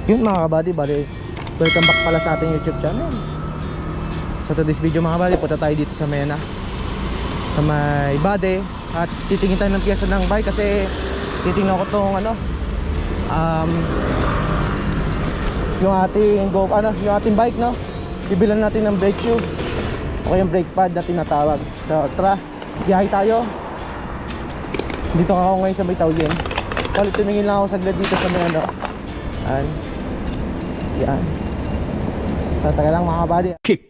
Yun mga kabady, bali welcome back pala sa ating YouTube channel. So today's video mga kabady, punta tayo dito sa Mena, sa may bade. At titingin tayo ng piyesa ng bike kasi titingnan ko tong yung ating bike, no? Bibilan natin ng brake shoe o yung brake pad na tinatawag. So tara, biyahe tayo. Dito ako ngayon sa may Taoyuan. Palit tumingin lang ako saglit dito sa may yan. So taga lang mga kabady. Kick.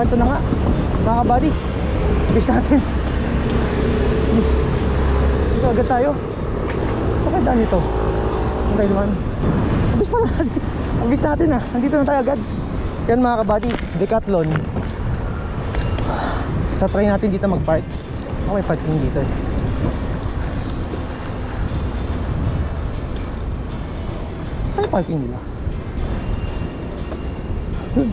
Ito na nga mga kabady, bis natin. Dito agad tayo. Saan kaya daan ito? Ang tayo naman bis pala natin. Ang bis natin nandito na tayo agad. Yan mga kabady, Decathlon. So try natin dito mag-park. May parking dito eh. Saan yung parking nila? Ayun.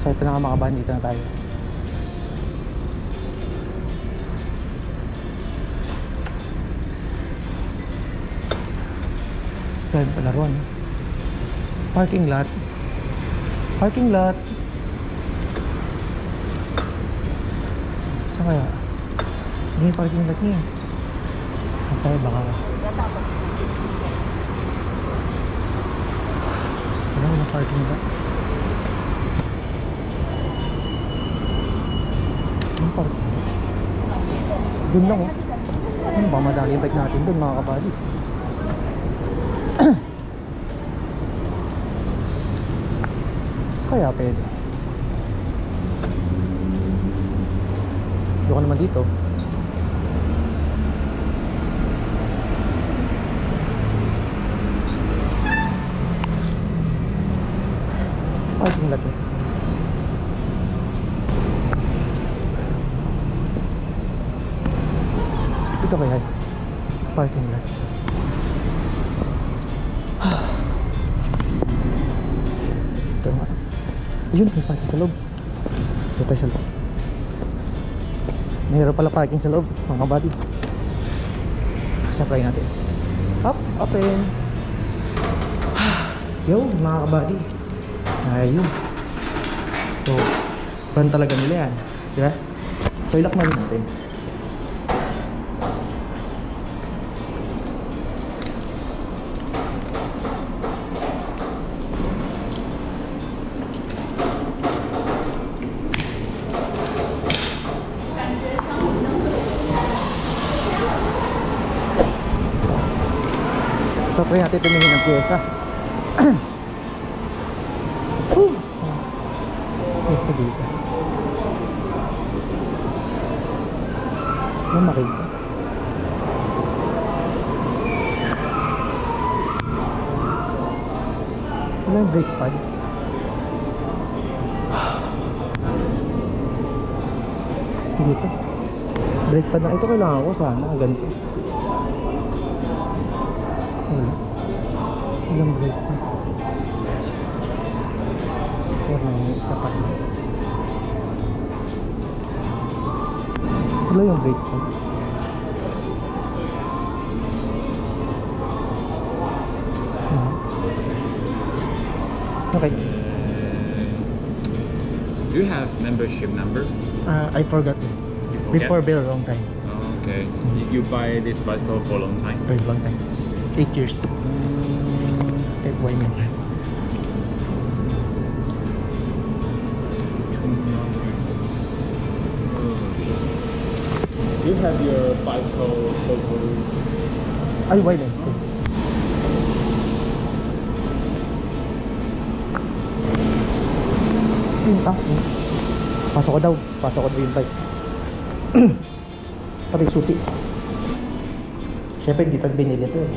So ito na nga mga kabady, dito na tayo. So yun pala ron. Parking lot. Parking lot. Saan kaya? Hindi yung parking lot niya. Saan tayo baka? Wala na parking lot. Ang parking lot? Doon lang ano ba madali yung bike natin doon mga kabady? Kaya pwede. Doon ka naman dito. Parking lot eh. Ito kaya parking lot. Ito nga. Ayun, may parking sa loob. Ito tayo sa loob. Mayroon pala parking sa loob mga kabady. Sabay natin. Up, open. Yo mga kabady, ayun. So ban talaga nila yan, diba? So ilak namin natin. So try natin tumingin ng pyesa. Sa gilid. Ano makita? Ano yung brake pad? Dito. Brake pad na. Ito kailangan ko sana. Ganito. Ilang brake pad? Wala yung isa pa. Wala yung brake pad. Okay. Do you have membership number? I forgot it. You forget? Before very long time. Oh, okay. You buy this bicycle for a long time? Very long time. 8 years. Why me? Do you have your bicycle photo? Ay, why then? Pasok ko daw yung bike. Pati susi. Siyempre dito binili ito eh.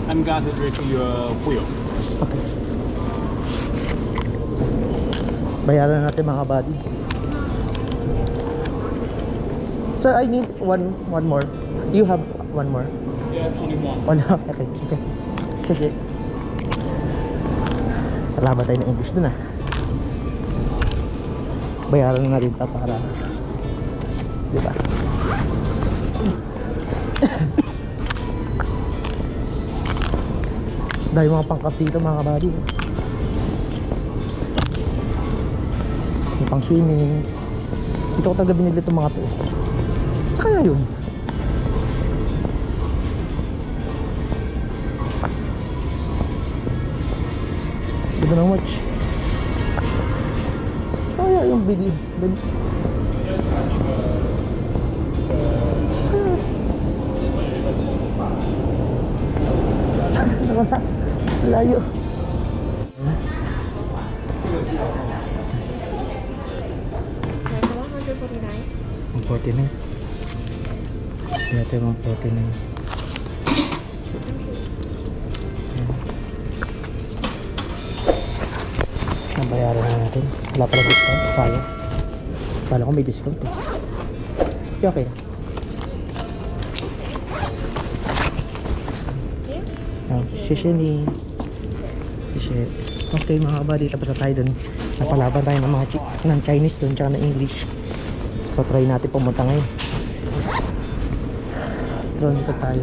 I'm going to reach your wheel. Okay. Bayaran natin mga buddy. Sir, I need one more. You have one more? Yes, only one. One. Okay. Sige. Salamat tayo ng English dun ah. Bayaran na natin ito para, diba? Dahil mga pangkap dito mga buddy. May pang swimming. Dito ko talaga binili itong mga to. Sa kaya yun? Dito na much. Sa kaya yung bili. Layo. Ang 49. Ito yung 49. Ang bayaran na natin. Wala pala discount. Sayang. Kala ko may discount eh. Okay. Shishini. Okay mga kabady, tapos na tayo dun. Napalaban tayo ng mga ng Chinese dun, tsaka ng English. So try natin pumunta ngayon. Drone ko tayo.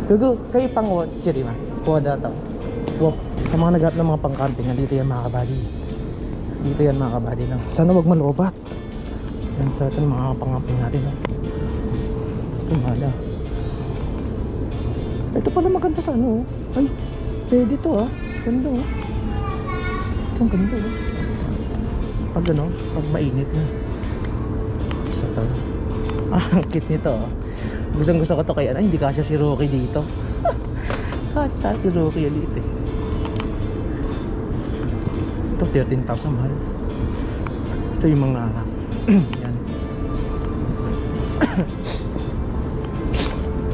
Gugu, kayo pang what? Sige ma, kuha daw. Sa mga naghanap ng mga pang-camping, dito yan mga kabady. Dito yan mga kabady lang. Sana wag malobat. Yan sa ito mga pang-camping natin. Ito mala. Ito pala maganda sa ano. Ay, pwede to ah. Ganda oh. Ito ang ganda oh. Pag ano, pag mainit na. Isa to. Ang cute nito oh. Gustong gusto ko to kaya hindi kasya si Rocky dito. Kasya si Rocky ulit eh. Ito 13,000 mahal. Ito yung mga yan.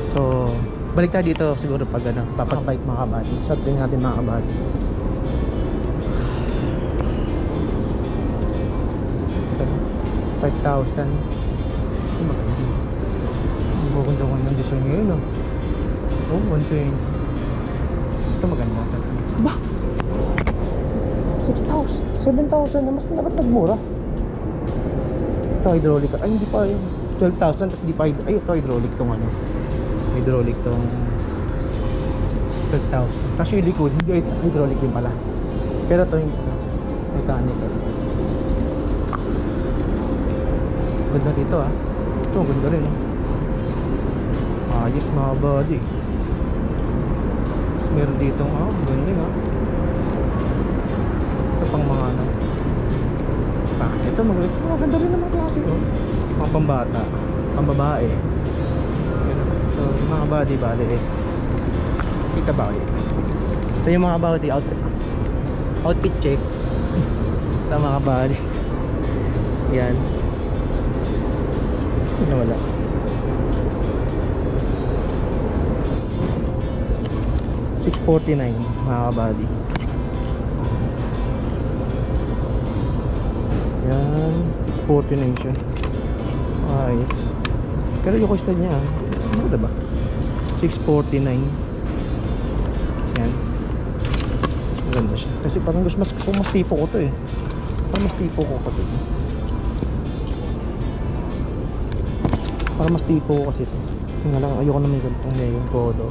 So balik tayo dito siguro pag ano, papag-bike mga kabady. Shot rin natin mga kabady. $5,000. Ito maganda. Ang maganda ng design ngayon oh. Oh, 120. Ito maganda. Ba? 6,000, 7,000 na mas dapat nagmura. Ito hydraulic. Ay hindi pa yun. 12,000 tapos di pa ay ito hydraulic tong ano. Hydraulic tong 12,000. Tapos yung likod, hindi hydraulic din pala. Pero ito yung mechanical. Ganda dito ah. Ito, ganda rin oh. Ayos mga body. Tapos meron dito ganda ah. Ito pang mga ano. Ito maganda rin naman klase oh. Mga pambata, pambabae. So yung mga body eh. Kita ba ulit? Ito yung mga body outfit check. Ito mga body. Yan. Ano wala? $649 mga kabady. Yan, $649 siya. Ayos. Pero yung cost niya, ano ba? $649. Yan. Maganda siya. Kasi parang mas tipo ko to eh. Parang mas tipo ko kasi ito. Parang mas tipo ko kasi ito. Yung nga lang, ayoko na may ganitong neon kodo.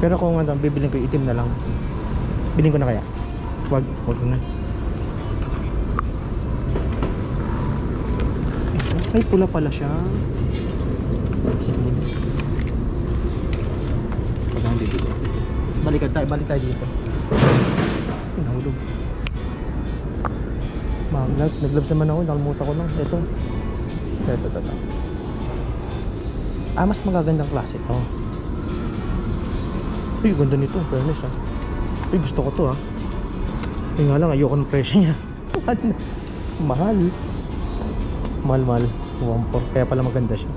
Pero kung ano, bibilin ko itim na lang. Bilhin ko na kaya? Wag na. Ay, pula pala siya. Balik tayo dito. Nahulog. Mag-gloves, nag-gloves naman ako, nakalimutan ko lang. Ito. Mas magagandang klase ito. Uy, ganda nito, fairness ah. Uy, gusto ko to ah. Uy nga lang, ayoko ng presyo niya. Mahal. Mahal. 1.4, kaya pala maganda siya.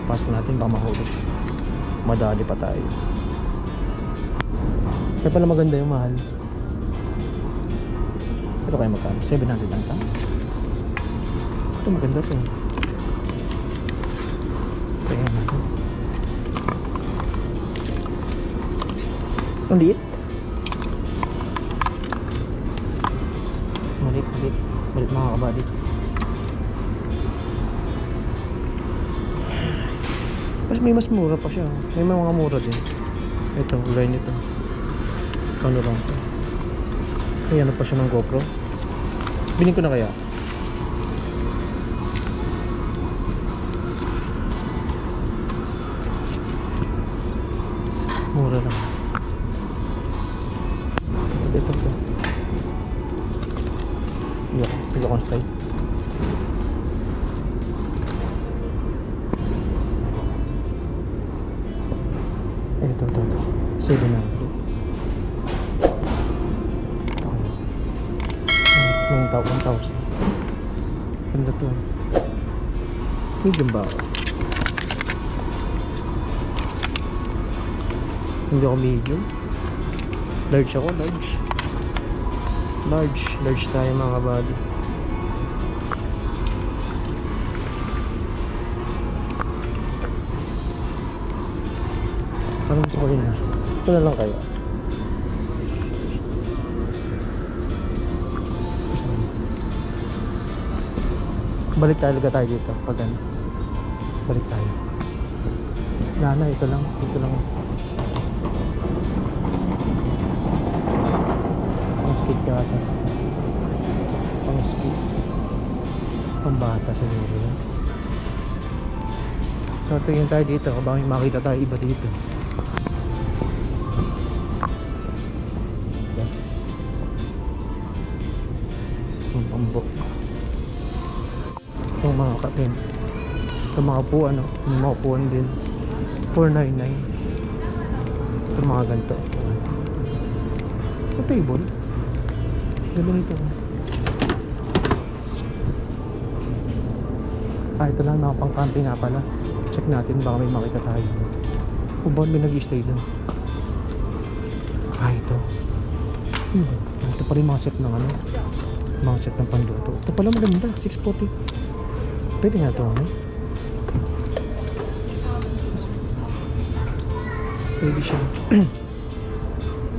Pasok natin, baka mahulog. Madali pa tayo. Kaya pala maganda yung mahal. Ito kaya magkano? 700 lang ta? Ito maganda to. Kaya natin. Ang liit. Malit mga kabady. May mas mura pa siya. May mga mura din. Ito, line ito. Kano lang ito. May ano pa siya ng GoPro. Bilhin ko na kaya. Mura lang. Ito. Ito akong style. Ito. 700. Yung 1,000. Ganda to. Medium ba ako? Hindi ako medium. Large ako, large tayo mga kabady. Parang gusto ko rin na. Ito na lang kaya. Balik tayo dito pag ano. Balik tayo. Ito lang. Pang-skate ka ata. Pang-skate. Pambata siguro yun. So tingin tayo dito. Baka may makita tayo iba dito. Ang pambok. Itong mga katin. Itong mga upuan, no? Yung mga upuan din. $499. Itong mga ganito. Ito table. Ganda nito. Ito lang, nakapang camping nga pala. Check natin, baka may makita tayo. Kung ba may nag-stay doon. Ito. Ito pa rin mga set ng ano. Mga set ng panluto. Ito pala maganda, 640. Pwede nga ito ano.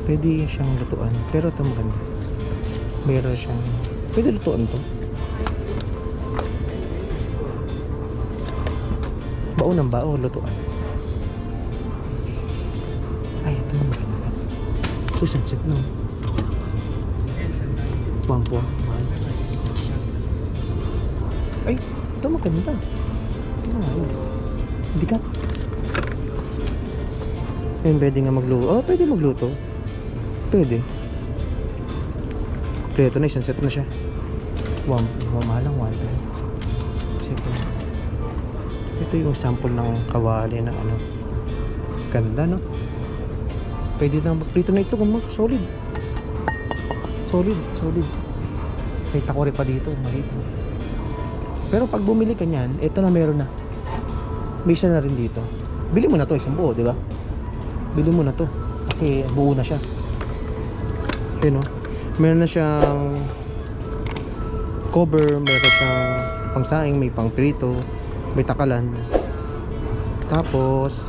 Pwede siyang lutuan. Pero ito maganda. Meron siyang pwede lutuan to. Bao ng bao, lutuan. Ito maganda. Ito sunset no. Buwan. Ito maganda. Ito nga. Bigat. Ayun, pwede nga magluto. Oh, pwede magluto. Pwede. Kompleto na, isang set na siya. Mahal lang, 1 time. Ito yung sample ng kawali na ano. Ganda, no? Pwede na magprito na ito. Solid. Solid. May takore pa dito. Maliit. Pero pag bumili ka niyan, ito na meron na. May isa na rin dito. Bili mo na to, isang buo, di ba? Bili mo na to. Kasi buo na siya. Ayun, no? Meron na siyang cover, meron siyang pangsaing, may pangprito, may takalan. Tapos